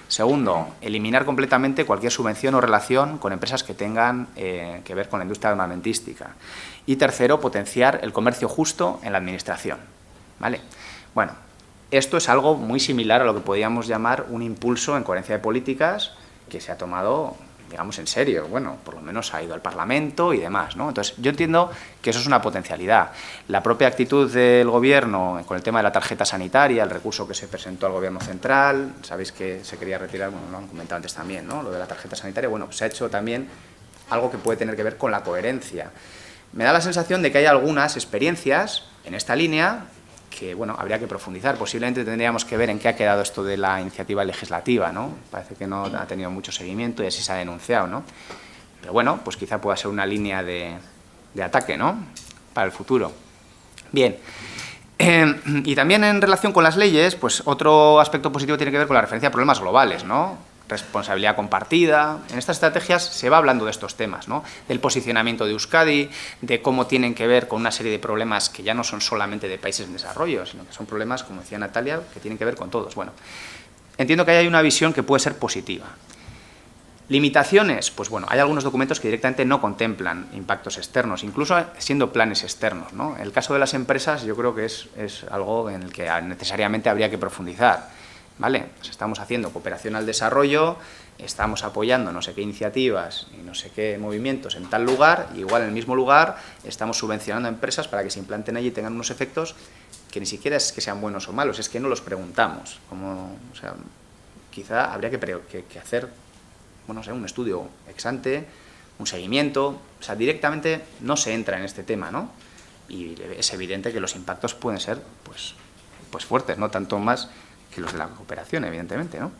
Segundo, eliminar completamente cualquier subvención o relación con empresas que tengan que ver con la industria armamentística. Y tercero, potenciar el comercio justo en la administración, ¿vale? Bueno, esto es algo muy similar a lo que podríamos llamar un impulso en coherencia de políticas que se ha tomado, digamos, en serio. Bueno, por lo menos ha ido al Parlamento y demás, ¿no? Entonces, yo entiendo que eso es una potencialidad. La propia actitud del Gobierno con el tema de la tarjeta sanitaria, el recurso que se presentó al Gobierno central, sabéis que se quería retirar, bueno, lo han comentado antes también, ¿no? Lo de la tarjeta sanitaria, bueno, se ha hecho también algo que puede tener que ver con la coherencia. Me da la sensación de que hay algunas experiencias en esta línea que, bueno, habría que profundizar. Posiblemente tendríamos que ver en qué ha quedado esto de la iniciativa legislativa, ¿no? Parece que no ha tenido mucho seguimiento y así se ha denunciado, ¿no? Pero bueno, pues quizá pueda ser una línea de ataque, ¿no? Para el futuro. Bien. Y también en relación con las leyes, pues otro aspecto positivo tiene que ver con la referencia a problemas globales, ¿no? Responsabilidad compartida. En estas estrategias se va hablando de estos temas, ¿no? Del posicionamiento de Euskadi, de cómo tienen que ver con una serie de problemas que ya no son solamente de países en desarrollo, sino que son problemas, como decía Natalia, que tienen que ver con todos. Bueno, entiendo que ahí hay una visión que puede ser positiva. Limitaciones, pues bueno, hay algunos documentos que directamente no contemplan impactos externos, incluso siendo planes externos, ¿no? En el caso de las empresas yo creo que es algo en el que necesariamente habría que profundizar, ¿vale? Pues estamos haciendo cooperación al desarrollo, estamos apoyando no sé qué iniciativas y no sé qué movimientos en tal lugar, y igual en el mismo lugar estamos subvencionando a empresas para que se implanten allí y tengan unos efectos que ni siquiera es que sean buenos o malos, es que no los preguntamos. O sea, quizá habría que hacer, bueno, no sé, un estudio ex ante, un seguimiento, o sea, directamente no se entra en este tema, ¿no? Y es evidente que los impactos pueden ser, pues fuertes, no tanto más que los de la cooperación, evidentemente, ¿no?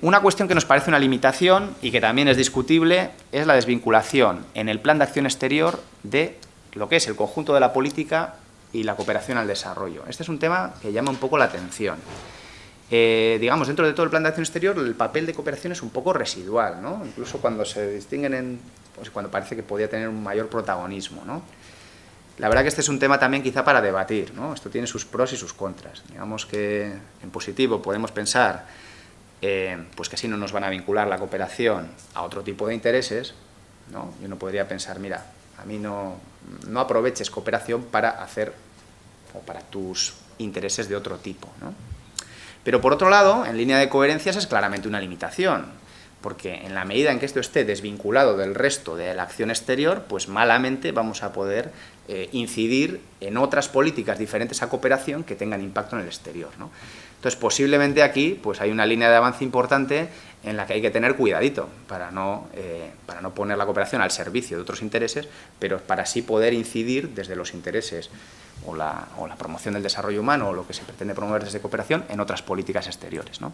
Una cuestión que nos parece una limitación y que también es discutible es la desvinculación en el plan de acción exterior de lo que es el conjunto de la política y la cooperación al desarrollo. Este es un tema que llama un poco la atención. Digamos, dentro de todo el plan de acción exterior, el papel de cooperación es un poco residual, ¿no? Incluso cuando se distinguen pues cuando parece que podría tener un mayor protagonismo, ¿no? La verdad que este es un tema también quizá para debatir, ¿no? Esto tiene sus pros y sus contras. Digamos que en positivo podemos pensar pues que así no nos van a vincular la cooperación a otro tipo de intereses, ¿no? Y uno podría pensar, mira, a mí no aproveches cooperación para hacer o para tus intereses de otro tipo, ¿no? Pero por otro lado, en línea de coherencias es claramente una limitación, porque en la medida en que esto esté desvinculado del resto de la acción exterior, pues malamente vamos a poder incidir en otras políticas diferentes a cooperación que tengan impacto en el exterior, ¿no? Entonces, posiblemente aquí pues hay una línea de avance importante en la que hay que tener cuidadito para no poner la cooperación al servicio de otros intereses, pero para así poder incidir desde los intereses o la promoción del desarrollo humano o lo que se pretende promover desde cooperación en otras políticas exteriores, ¿no?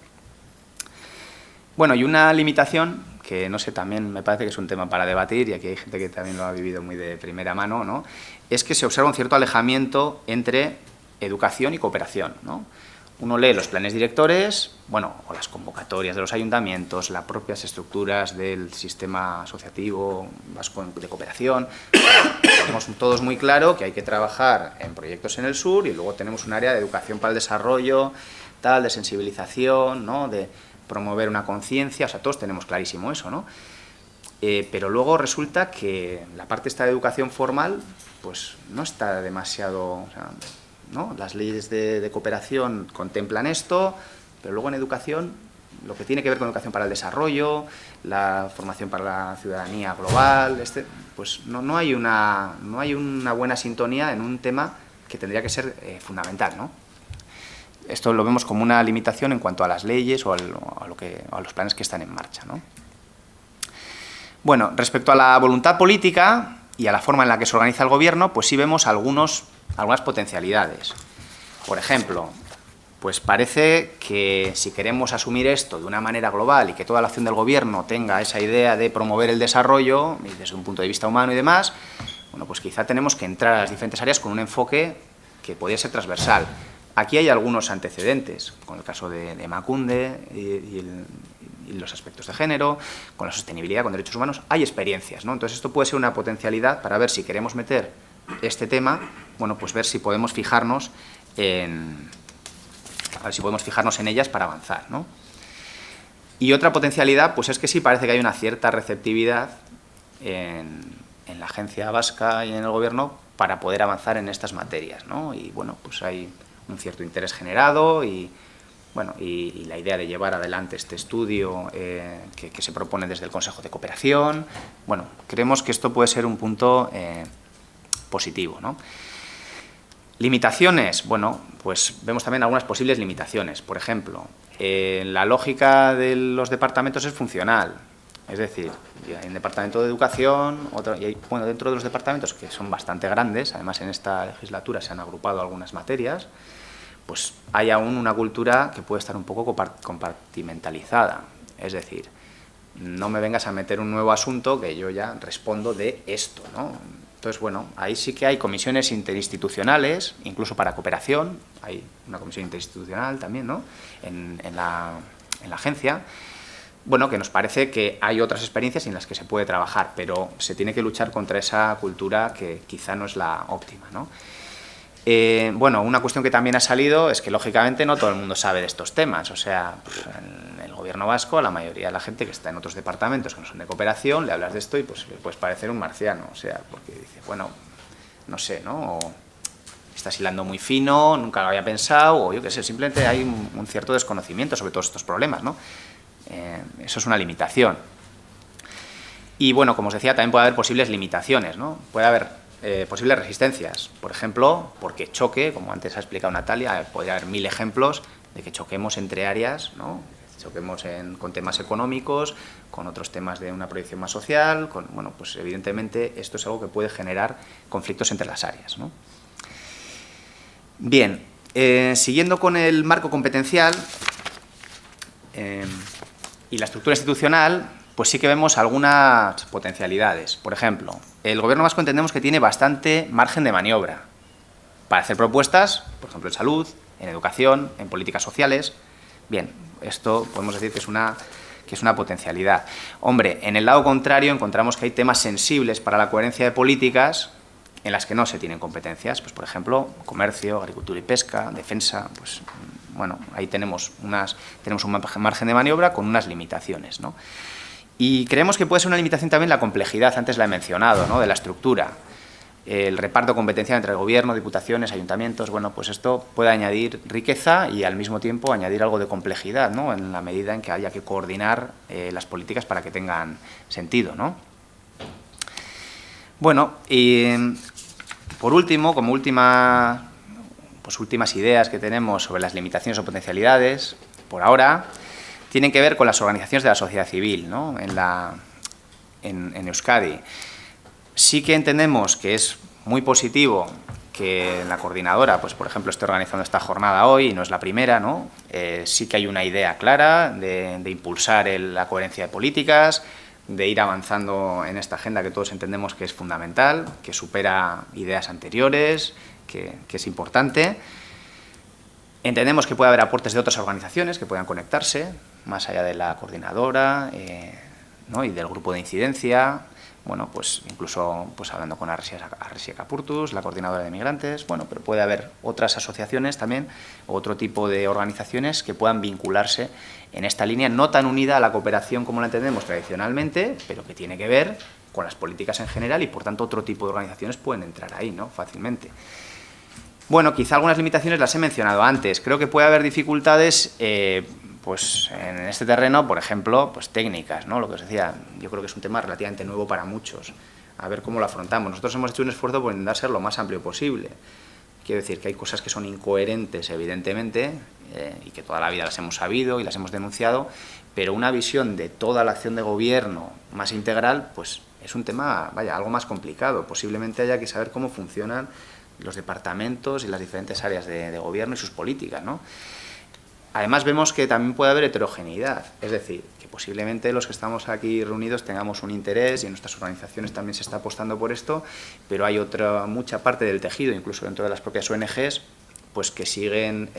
Bueno, y una limitación que, no sé, también me parece que es un tema para debatir, y aquí hay gente que también lo ha vivido muy de primera mano, ¿no? Es que se observa un cierto alejamiento entre educación y cooperación, ¿no? Uno lee los planes directores, bueno, o las convocatorias de los ayuntamientos, las propias estructuras del sistema asociativo vasco de cooperación. Tenemos todos muy claro que hay que trabajar en proyectos en el sur y luego tenemos un área de educación para el desarrollo, tal, de sensibilización, ¿no? De promover una conciencia, o sea, todos tenemos clarísimo eso, ¿no? Pero luego resulta que la parte esta de educación formal, pues no está demasiado, o sea, ¿no? Las leyes de cooperación contemplan esto, pero luego en educación, lo que tiene que ver con educación para el desarrollo, la formación para la ciudadanía global, pues no hay una buena sintonía en un tema que tendría que ser fundamental, ¿no? Esto lo vemos como una limitación en cuanto a las leyes o a los planes que están en marcha, ¿no? Bueno, respecto a la voluntad política y a la forma en la que se organiza el gobierno, pues sí vemos algunas potencialidades. Por ejemplo, pues parece que si queremos asumir esto de una manera global y que toda la acción del gobierno tenga esa idea de promover el desarrollo y desde un punto de vista humano y demás, bueno, pues quizá tenemos que entrar a las diferentes áreas con un enfoque que podría ser transversal. Aquí hay algunos antecedentes, con el caso de Emakunde y los aspectos de género, con la sostenibilidad, con derechos humanos, hay experiencias, ¿no? Entonces esto puede ser una potencialidad para ver si queremos meter este tema, bueno, pues ver si podemos fijarnos en ellas para avanzar, ¿no? Y otra potencialidad, pues es que sí parece que hay una cierta receptividad en la agencia vasca y en el gobierno para poder avanzar en estas materias, ¿no? Y bueno, pues hay un cierto interés generado y, bueno, y la idea de llevar adelante este estudio que se propone desde el Consejo de Cooperación, bueno, creemos que esto puede ser un punto positivo, ¿no? Limitaciones, bueno, pues vemos también algunas posibles limitaciones. Por ejemplo, la lógica de los departamentos es funcional, es decir, hay un departamento de educación, y hay, bueno, dentro de los departamentos que son bastante grandes, además en esta legislatura se han agrupado algunas materias, pues hay aún una cultura que puede estar un poco compartimentalizada, es decir, no me vengas a meter un nuevo asunto que yo ya respondo de esto, ¿no? Entonces, bueno, ahí sí que hay comisiones interinstitucionales, incluso para cooperación, hay una comisión interinstitucional también, ¿no? En la agencia. Bueno, que nos parece que hay otras experiencias en las que se puede trabajar, pero se tiene que luchar contra esa cultura que quizá no es la óptima, ¿no? Bueno, una cuestión que también ha salido es que, lógicamente, no todo el mundo sabe de estos temas. O sea, pues, en el gobierno vasco, la mayoría de la gente que está en otros departamentos que no son de cooperación, le hablas de esto y pues le puedes parecer un marciano. O sea, porque dice, bueno, no sé, ¿no? O estás hilando muy fino, nunca lo había pensado, o yo qué sé, simplemente hay un cierto desconocimiento sobre todos estos problemas, ¿no? Eso es una limitación. Y bueno, como os decía, también puede haber posibles limitaciones, ¿no? Puede haber posibles resistencias, por ejemplo, porque choque, como antes ha explicado Natalia, podría haber 1000 ejemplos de que choquemos entre áreas, ¿no? Choquemos con temas económicos, con otros temas de una proyección más social, bueno, pues evidentemente esto es algo que puede generar conflictos entre las áreas, ¿no? Bien, siguiendo con el marco competencial y la estructura institucional, pues sí que vemos algunas potencialidades. Por ejemplo, el Gobierno vasco entendemos que tiene bastante margen de maniobra. para hacer propuestas, por ejemplo, en salud, en educación, en políticas sociales. Bien, esto podemos decir que es una potencialidad. Hombre, en el lado contrario encontramos que hay temas sensibles para la coherencia de políticas en las que no se tienen competencias, pues por ejemplo, comercio, agricultura y pesca, defensa, pues bueno, ahí tenemos un margen de maniobra con unas limitaciones, ¿no? Y creemos que puede ser una limitación también la complejidad, antes la he mencionado, ¿no?, de la estructura. El reparto competencial entre el gobierno, diputaciones, ayuntamientos, bueno, pues esto puede añadir riqueza y al mismo tiempo añadir algo de complejidad, ¿no?, en la medida en que haya que coordinar las políticas para que tengan sentido, ¿no? Bueno, y por último, como últimas ideas que tenemos sobre las limitaciones o potencialidades, por ahora, tienen que ver con las organizaciones de la sociedad civil, ¿no?, en Euskadi. Sí que entendemos que es muy positivo que la coordinadora, pues por ejemplo, esté organizando esta jornada hoy, y no es la primera, ¿no? Sí que hay una idea clara de impulsar la coherencia de políticas, de ir avanzando en esta agenda que todos entendemos que es fundamental, que supera ideas anteriores, que es importante. Entendemos que puede haber aportes de otras organizaciones que puedan conectarse, más allá de la coordinadora, ¿no?, y del grupo de incidencia. Bueno, pues incluso pues hablando con Arresia Capurtus, la coordinadora de migrantes, bueno, pero puede haber otras asociaciones también, otro tipo de organizaciones que puedan vincularse en esta línea, no tan unida a la cooperación como la entendemos tradicionalmente, pero que tiene que ver con las políticas en general y, por tanto, otro tipo de organizaciones pueden entrar ahí, ¿no?, fácilmente. Bueno, quizá algunas limitaciones las he mencionado antes. Creo que puede haber dificultades pues en este terreno, por ejemplo, pues técnicas, ¿no? Lo que os decía, yo creo que es un tema relativamente nuevo para muchos. A ver cómo lo afrontamos. Nosotros hemos hecho un esfuerzo por intentar ser lo más amplio posible. Quiero decir que hay cosas que son incoherentes, evidentemente, y que toda la vida las hemos sabido y las hemos denunciado, pero una visión de toda la acción de gobierno más integral, pues es un tema, vaya, algo más complicado. Posiblemente haya que saber cómo funcionan los departamentos y las diferentes áreas de gobierno y sus políticas, ¿no? Además, vemos que también puede haber heterogeneidad, es decir, que posiblemente los que estamos aquí reunidos tengamos un interés y en nuestras organizaciones también se está apostando por esto, pero hay mucha parte del tejido, incluso dentro de las propias ONGs, pues que siguen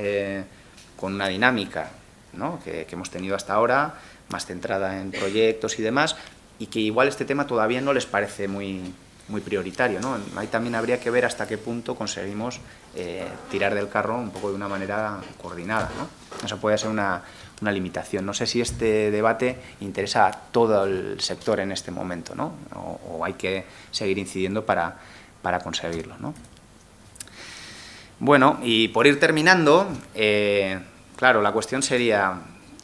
con una dinámica, ¿no?, que hemos tenido hasta ahora, más centrada en proyectos y demás, y que igual este tema todavía no les parece muy prioritario, ¿no? Ahí también habría que ver hasta qué punto conseguimos tirar del carro un poco de una manera coordinada, ¿no? Eso puede ser una limitación. No sé si este debate interesa a todo el sector en este momento, ¿no?, o hay que seguir incidiendo para conseguirlo, ¿no? Bueno, y por ir terminando, claro, la cuestión sería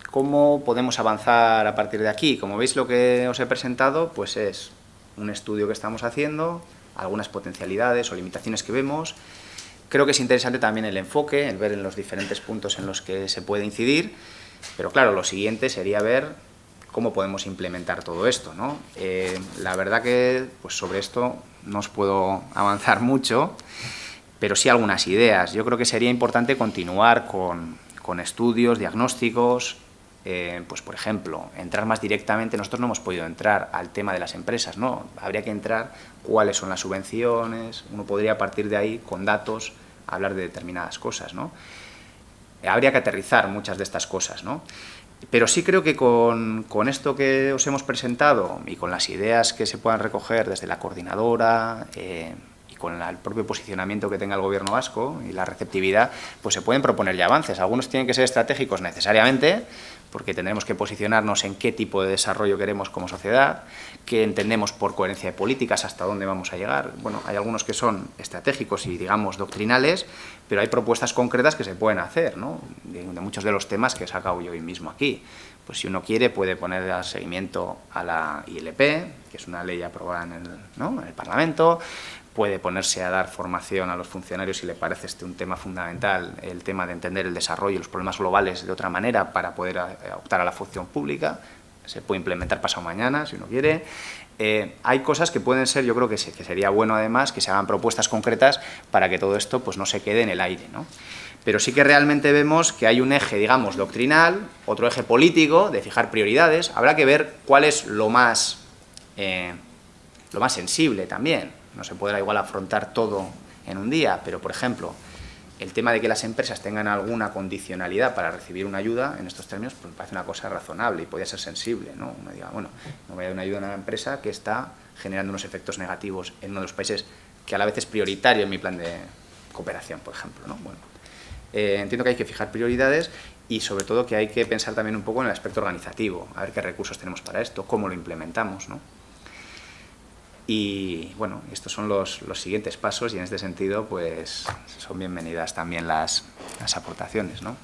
¿cómo podemos avanzar a partir de aquí? Como veis, lo que os he presentado pues es un estudio que estamos haciendo, algunas potencialidades o limitaciones que vemos. Creo que es interesante también el enfoque, el ver en los diferentes puntos en los que se puede incidir, pero claro, lo siguiente sería ver cómo podemos implementar todo esto, ¿no? La verdad que pues sobre esto no os puedo avanzar mucho, pero sí algunas ideas. Yo creo que sería importante continuar con estudios, diagnósticos, pues por ejemplo, entrar más directamente. Nosotros no hemos podido entrar al tema de las empresas, ¿no? Habría que entrar cuáles son las subvenciones, uno podría a partir de ahí, con datos, hablar de determinadas cosas, ¿no? Habría que aterrizar muchas de estas cosas, ¿no? Pero sí creo que con esto que os hemos presentado y con las ideas que se puedan recoger desde la coordinadora y con el propio posicionamiento que tenga el Gobierno vasco y la receptividad, pues se pueden proponer ya avances. Algunos tienen que ser estratégicos necesariamente, porque tendremos que posicionarnos en qué tipo de desarrollo queremos como sociedad, qué entendemos por coherencia de políticas, hasta dónde vamos a llegar. Bueno, hay algunos que son estratégicos y, digamos, doctrinales, pero hay propuestas concretas que se pueden hacer, ¿no?, de muchos de los temas que he sacado yo hoy mismo aquí. Pues si uno quiere, puede poner seguimiento a la ILP, que es una ley aprobada en el Parlamento, puede ponerse a dar formación a los funcionarios si le parece un tema fundamental, el tema de entender el desarrollo y los problemas globales de otra manera para poder optar a la función pública. Se puede implementar pasado mañana, si uno quiere. Hay cosas que pueden ser, yo creo que sería bueno además que se hagan propuestas concretas para que todo esto pues no se quede en el aire, ¿no? Pero sí que realmente vemos que hay un eje, digamos, doctrinal, otro eje político, de fijar prioridades. Habrá que ver cuál es lo más sensible también. No se podrá igual afrontar todo en un día, pero, por ejemplo, el tema de que las empresas tengan alguna condicionalidad para recibir una ayuda, en estos términos, pues me parece una cosa razonable y podría ser sensible, ¿no? Uno diga, bueno, no voy a dar una ayuda a una empresa que está generando unos efectos negativos en uno de los países que a la vez es prioritario en mi plan de cooperación, por ejemplo, ¿no? Bueno, entiendo que hay que fijar prioridades y sobre todo que hay que pensar también un poco en el aspecto organizativo, a ver qué recursos tenemos para esto, cómo lo implementamos, ¿no? Y bueno, estos son los siguientes pasos y en este sentido pues son bienvenidas también las aportaciones, ¿no?